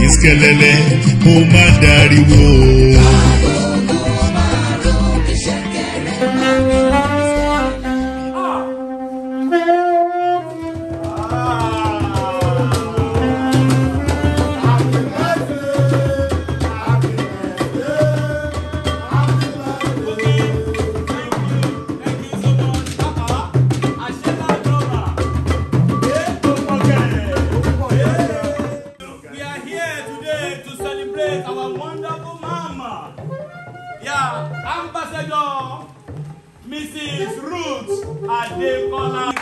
Iskelele, ó má dariwo. Ambassador Mrs. Ruth Adekola.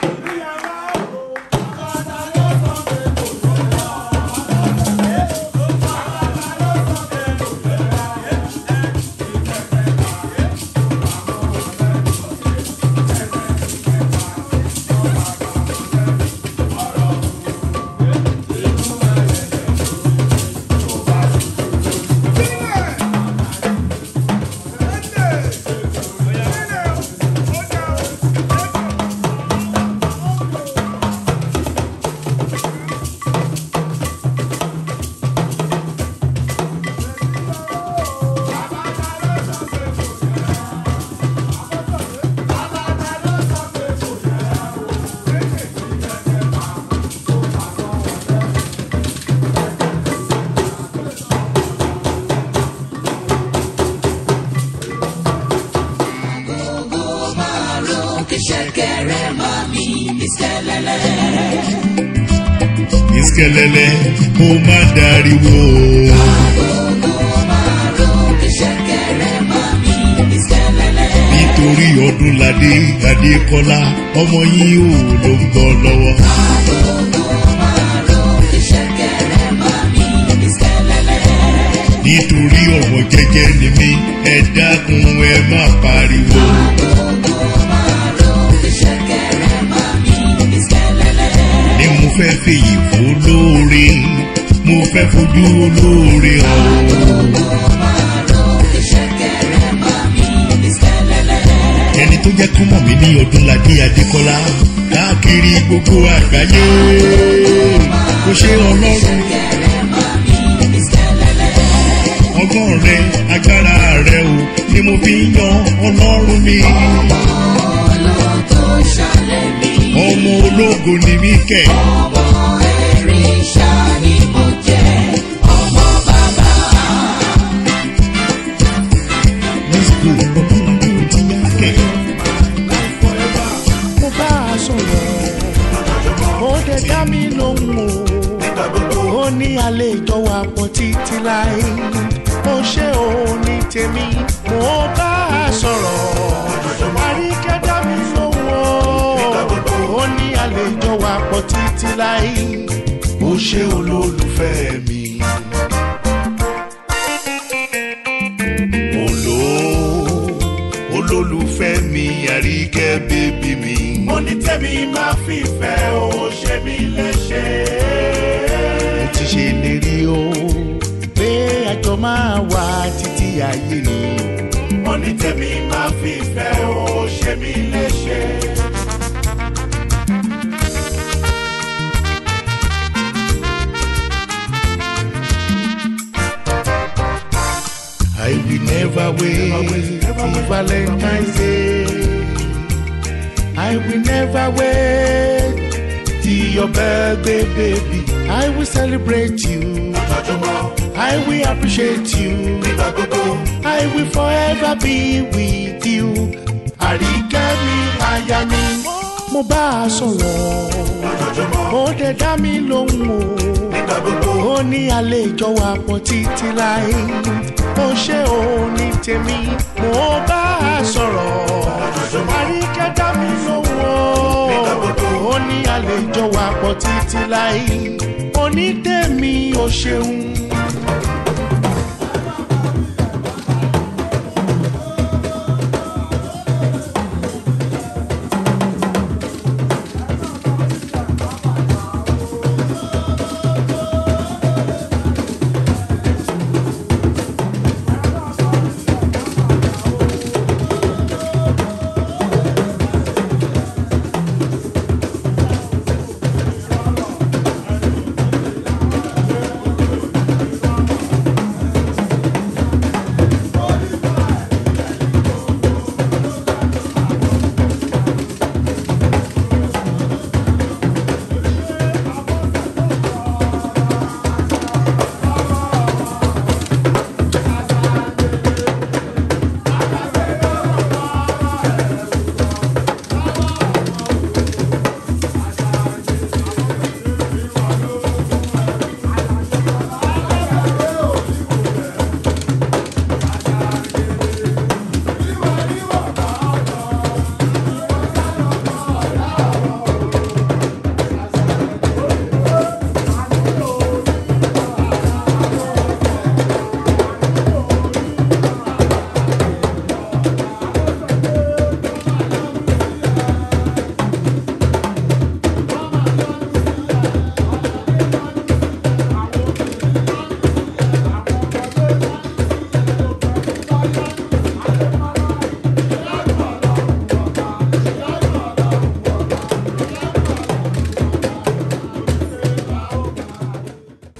Iskelele, ó má dariwo. Nítorí Ọdúnládé Adékọ́lá ọmọ yín ò ló ń bọ̀ lọ́wọ́. Nítorí ọmọ jẹ́jẹ́ ni mí, ẹ dákun ẹ má pariwo. Ni mo fẹ́ fèyí fún olóore, mo fẹ́ fojú olóore hàn. Ẹni tó jẹ́ kọ́mọ̀ mi ní Ọdúnládé Adékọ́lá káàkiri gbogbo àgbáyé, kò ṣe Ọlọ́run. Ọgbọ́n rẹ, agbára rẹ o, ni mo fi ń yan Ọlọ́run mi. Ọmọ ológo ni mí kẹ̀. Ọmọ ẹ̀ríṣà ni mo jẹ́, ọmọ bàbá. Let's go, Ọdúnládé ti yá kẹ̀. Mo bá a sọ̀rọ̀, ó dẹ̀ dá mi lóhùn o. Ó ní àlejò wa pọ̀ títí láì. Ó ṣe òun ní tèmi, mo bá a sọ̀rọ̀. Àríkẹ́ dá mi lóhùn o. Ó ní àlejò wa pọ̀ títí láì. Ó ṣe olólùfẹ́ mi. Olólùfẹ́ mi, Àríkẹ́ bébí mi. Mo ní tèmi máa fìfẹ́ o, ṣe mí léṣe. Mo ti ṣe ìlérí o, pé àjọ máa wà títí ayé ni. mo ní tèmi máa fìfẹ́ o, ṣe mí léṣe. I will never wait till Valentine's Day. I will never wait till your birthday, baby. I will celebrate you. I will appreciate you. I will forever be with you. Àríkẹ́ mi, aya mi, mo bá a sọ̀rọ̀. Ó dẹ̀ dá mi lóhùn o. Ó ní àlejò wa pọ̀ títí láì. Ó ṣe òun ní tèmi, mo bá a sọ̀rọ̀. Àríkẹ́ dá mi lóhùn o. Ó ní àlejò wa pọ̀ títí láì. Ó ní tèmi, ó ṣeun.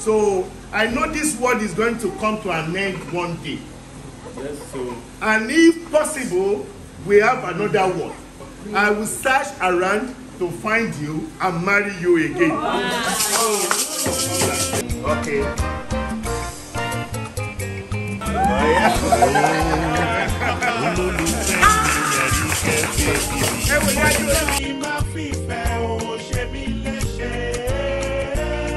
So I know this world is going to come to an end one day. Yes, so. And if possible, we have another one. I will search around to find you and marry you again. Okay.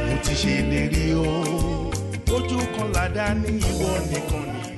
Mo ti ṣe lérí o, ojú kan ládàá ní ìwọ nìkan ni.